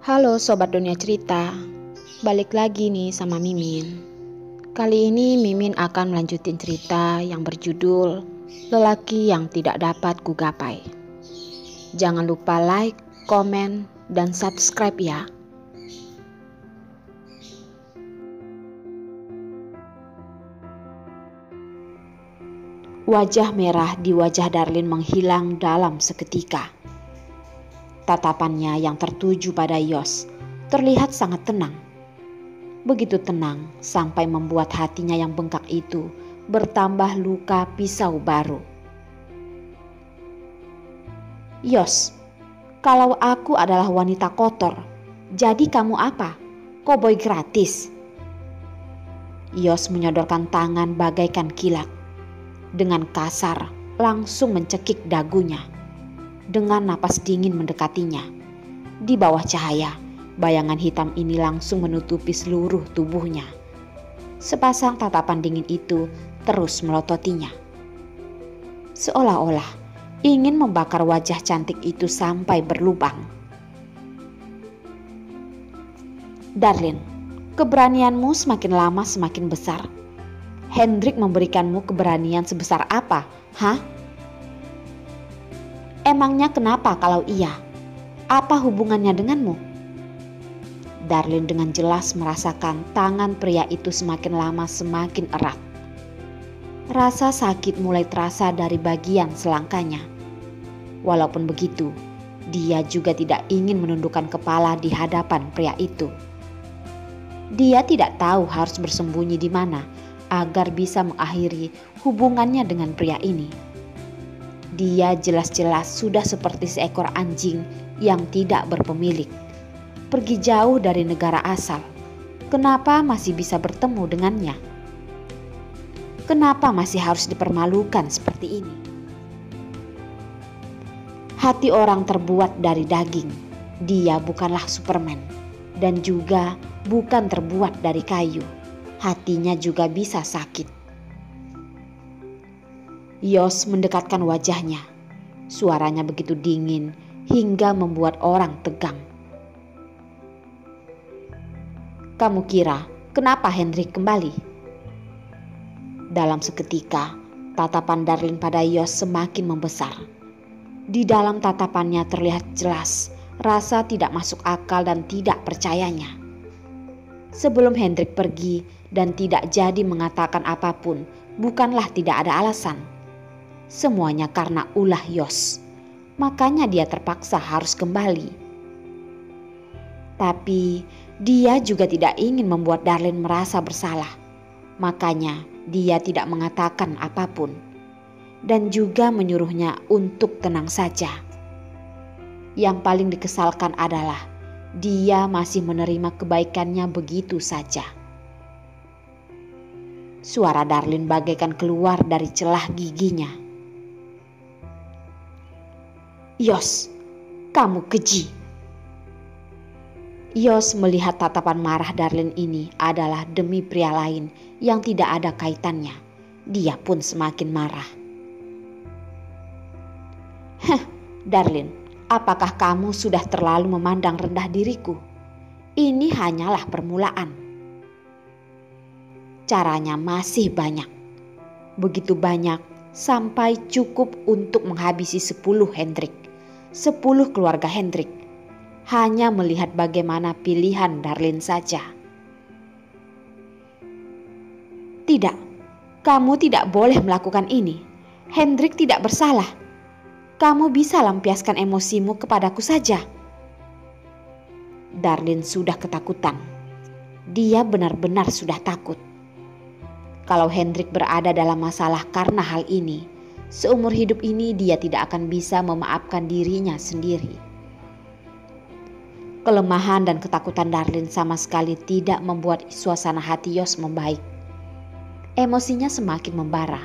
Halo Sobat Dunia Cerita, balik lagi nih sama Mimin. Kali ini Mimin akan melanjutin cerita yang berjudul Lelaki yang Tidak Dapat Kugapai. Jangan lupa like, komen, dan subscribe ya. Wajah merah di wajah Darlin menghilang dalam seketika. Tatapannya yang tertuju pada Yos terlihat sangat tenang. Begitu tenang sampai membuat hatinya yang bengkak itu bertambah luka pisau baru. Yos, kalau aku adalah wanita kotor, jadi kamu apa? Koboi gratis? Yos menyodorkan tangan bagaikan kilat. Dengan kasar langsung mencekik dagunya. Dengan napas dingin mendekatinya. Di bawah cahaya, bayangan hitam ini langsung menutupi seluruh tubuhnya. Sepasang tatapan dingin itu terus melototinya. Seolah-olah ingin membakar wajah cantik itu sampai berlubang. Darlin, keberanianmu semakin lama semakin besar. Hendrik memberikanmu keberanian sebesar apa, hah? Emangnya kenapa kalau iya? Apa hubungannya denganmu? Darlin dengan jelas merasakan tangan pria itu semakin lama semakin erat. Rasa sakit mulai terasa dari bagian selangkanya. Walaupun begitu, dia juga tidak ingin menundukkan kepala di hadapan pria itu. Dia tidak tahu harus bersembunyi di mana agar bisa mengakhiri hubungannya dengan pria ini. Dia jelas-jelas sudah seperti seekor anjing yang tidak berpemilik. Pergi jauh dari negara asal. Kenapa masih bisa bertemu dengannya? Kenapa masih harus dipermalukan seperti ini? Hati orang terbuat dari daging. Dia bukanlah Superman. Dan juga bukan terbuat dari kayu. Hatinya juga bisa sakit. Yos mendekatkan wajahnya. Suaranya begitu dingin hingga membuat orang tegang. Kamu kira kenapa Hendrik kembali? Dalam seketika, tatapan Darlin pada Yos semakin membesar. Di dalam tatapannya terlihat jelas rasa tidak masuk akal dan tidak percayanya. Sebelum Hendrik pergi dan tidak jadi mengatakan apapun, bukanlah tidak ada alasan. Semuanya karena ulah Yos. Makanya dia terpaksa harus kembali. Tapi dia juga tidak ingin membuat Darlin merasa bersalah. Makanya dia tidak mengatakan apapun. Dan juga menyuruhnya untuk tenang saja. Yang paling dikesalkan adalah dia masih menerima kebaikannya begitu saja. Suara Darlin bagaikan keluar dari celah giginya. Yos, kamu keji. Yos melihat tatapan marah Darlin ini adalah demi pria lain yang tidak ada kaitannya. Dia pun semakin marah. Darlin, apakah kamu sudah terlalu memandang rendah diriku? Ini hanyalah permulaan. Caranya masih banyak. Begitu banyak sampai cukup untuk menghabisi 10 Hendrik. 10 keluarga Hendrik. Hanya melihat bagaimana pilihan Darlin saja. Tidak, kamu tidak boleh melakukan ini. Hendrik tidak bersalah. Kamu bisa lampiaskan emosimu kepadaku saja. Darlin sudah ketakutan. Dia benar-benar sudah takut. Kalau Hendrik berada dalam masalah karena hal ini, seumur hidup ini dia tidak akan bisa memaafkan dirinya sendiri. Kelemahan dan ketakutan Darlin sama sekali tidak membuat suasana hati Yos membaik. Emosinya semakin membara.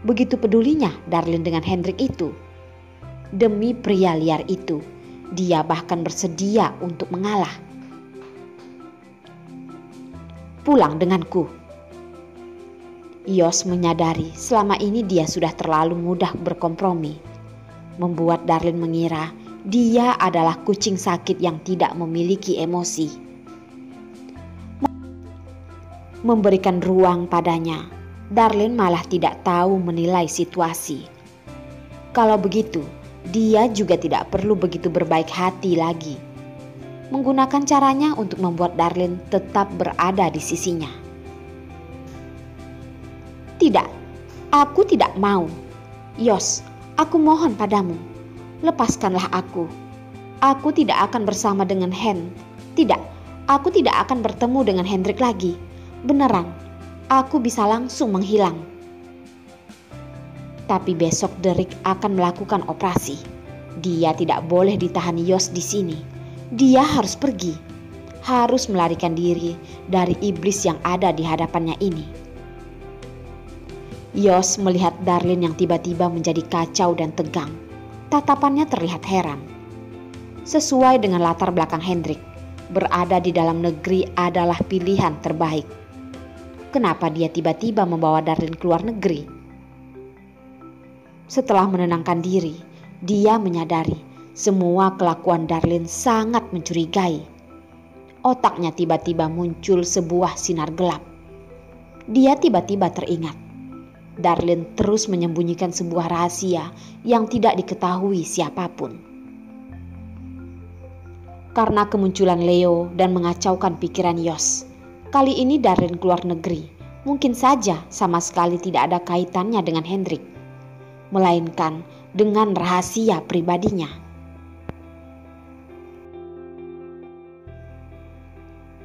Begitu pedulinya Darlin dengan Hendrik itu. Demi pria liar itu, dia bahkan bersedia untuk mengalah. Pulang denganku. Yos menyadari selama ini dia sudah terlalu mudah berkompromi. Membuat Darlin mengira Dia adalah kucing sakit yang tidak memiliki emosi. Memberikan ruang padanya, Darlene malah tidak tahu menilai situasi. Kalau begitu, dia juga tidak perlu begitu berbaik hati lagi. Menggunakan caranya untuk membuat Darlene tetap berada di sisinya. Tidak, aku tidak mau. Yos, aku mohon padamu, lepaskanlah aku. Aku tidak akan bersama dengan Tidak, aku tidak akan bertemu dengan Hendrik lagi. Beneran, aku bisa langsung menghilang. Tapi besok Derek akan melakukan operasi. Dia tidak boleh ditahan Yos di sini. Dia harus pergi. Harus melarikan diri dari iblis yang ada di hadapannya ini. Yos melihat Darlene yang tiba-tiba menjadi kacau dan tegang. Tatapannya terlihat heran. Sesuai dengan latar belakang Hendrik, berada di dalam negeri adalah pilihan terbaik. Kenapa dia tiba-tiba membawa Darlene keluar negeri? Setelah menenangkan diri, dia menyadari semua kelakuan Darlene sangat mencurigai. Otaknya tiba-tiba muncul sebuah sinar gelap. Dia tiba-tiba teringat. Darlene terus menyembunyikan sebuah rahasia yang tidak diketahui siapapun. Karena kemunculan Leo dan mengacaukan pikiran Yos, kali ini Darlene keluar negeri mungkin saja sama sekali tidak ada kaitannya dengan Hendrik, melainkan dengan rahasia pribadinya.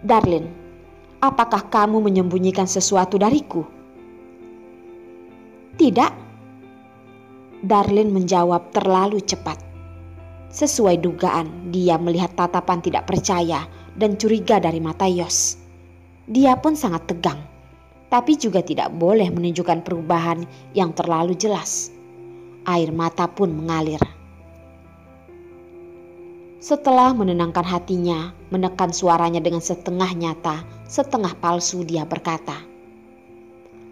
Darlene, apakah kamu menyembunyikan sesuatu dariku? Tidak. Darlene menjawab terlalu cepat. Sesuai dugaan, dia melihat tatapan tidak percaya dan curiga dari mata Yos. Dia pun sangat tegang, tapi juga tidak boleh menunjukkan perubahan yang terlalu jelas. Air mata pun mengalir. Setelah menenangkan hatinya, menekan suaranya dengan setengah nyata, setengah palsu, dia berkata,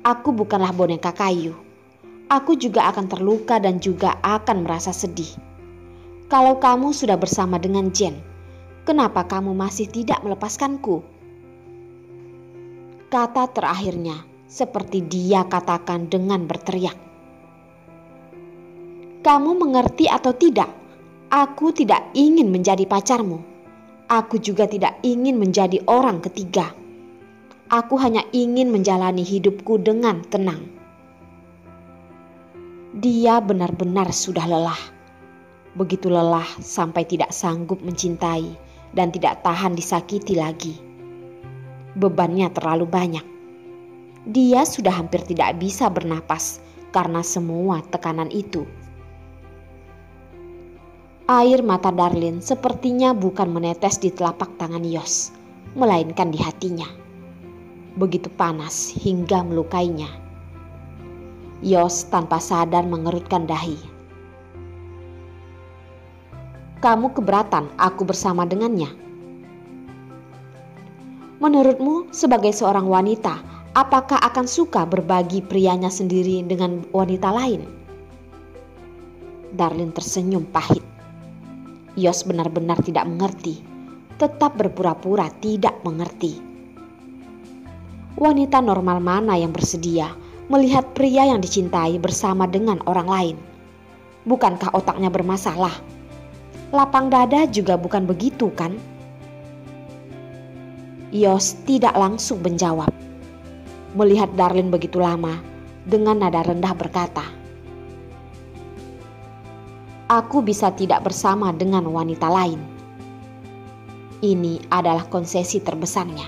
"Aku bukanlah boneka kayu. Aku juga akan terluka dan juga akan merasa sedih. Kalau kamu sudah bersama dengan Jen, kenapa kamu masih tidak melepaskanku?" Kata terakhirnya seperti dia katakan dengan berteriak. "Kamu mengerti atau tidak? Aku tidak ingin menjadi pacarmu. Aku juga tidak ingin menjadi orang ketiga. Aku hanya ingin menjalani hidupku dengan tenang." Dia benar-benar sudah lelah. Begitu lelah sampai tidak sanggup mencintai dan tidak tahan disakiti lagi. Bebannya terlalu banyak. Dia sudah hampir tidak bisa bernapas karena semua tekanan itu. Air mata Darlene sepertinya bukan menetes di telapak tangan Yos, melainkan di hatinya. Begitu panas hingga melukainya. Yos tanpa sadar mengerutkan dahi. "Kamu keberatan aku bersama dengannya? Menurutmu sebagai seorang wanita, apakah akan suka berbagi prianya sendiri dengan wanita lain?" Darlene tersenyum pahit. Yos benar-benar tidak mengerti, tetap berpura-pura tidak mengerti. Wanita normal mana yang bersedia melihat pria yang dicintai bersama dengan orang lain? Bukankah otaknya bermasalah? Lapang dada juga bukan begitu, kan? Yos tidak langsung menjawab. Melihat Darlene begitu lama, dengan nada rendah berkata, "Aku bisa tidak bersama dengan wanita lain. Ini adalah konsesi terbesarnya.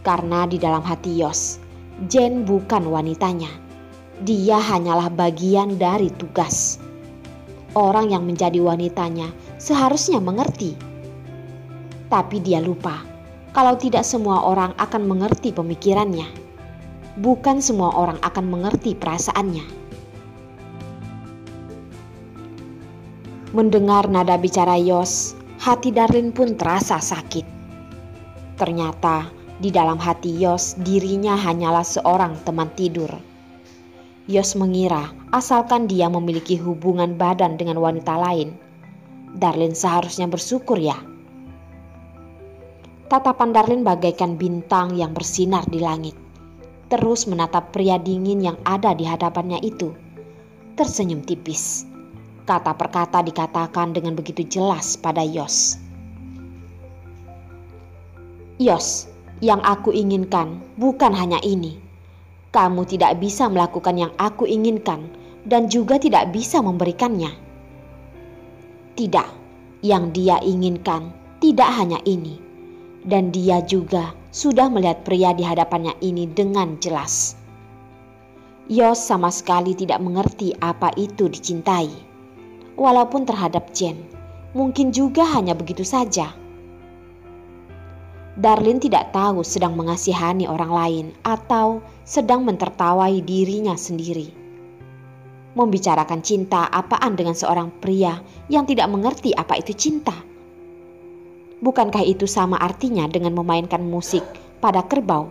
Karena di dalam hati Yos, Jen bukan wanitanya. Dia hanyalah bagian dari tugas. Orang yang menjadi wanitanya seharusnya mengerti. Tapi dia lupa kalau tidak semua orang akan mengerti pemikirannya. Bukan semua orang akan mengerti perasaannya." Mendengar nada bicara Yos, hati Darlene pun terasa sakit. Ternyata di dalam hati Yos dirinya hanyalah seorang teman tidur. Yos mengira asalkan dia memiliki hubungan badan dengan wanita lain, Darlene seharusnya bersyukur ya. Tatapan Darlene bagaikan bintang yang bersinar di langit, terus menatap pria dingin yang ada di hadapannya itu. Tersenyum tipis. Kata per kata dikatakan dengan begitu jelas pada Yos. Yos, yang aku inginkan bukan hanya ini. Kamu tidak bisa melakukan yang aku inginkan dan juga tidak bisa memberikannya. Tidak, yang dia inginkan tidak hanya ini. Dan dia juga sudah melihat pria di hadapannya ini dengan jelas. Yos sama sekali tidak mengerti apa itu dicintai. Walaupun terhadap Jen, mungkin juga hanya begitu saja. Darlene tidak tahu sedang mengasihani orang lain atau sedang mentertawai dirinya sendiri. Membicarakan cinta apaan dengan seorang pria yang tidak mengerti apa itu cinta? Bukankah itu sama artinya dengan memainkan musik pada kerbau?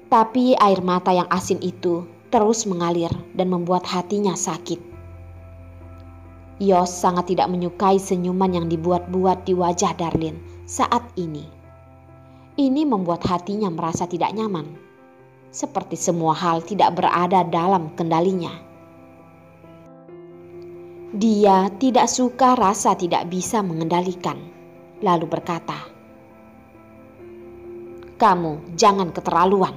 Tapi air mata yang asin itu terus mengalir dan membuat hatinya sakit. Yos sangat tidak menyukai senyuman yang dibuat-buat di wajah Darlene saat ini. Ini membuat hatinya merasa tidak nyaman, seperti semua hal tidak berada dalam kendalinya. Dia tidak suka rasa tidak bisa mengendalikan, lalu berkata, "Kamu jangan keterlaluan."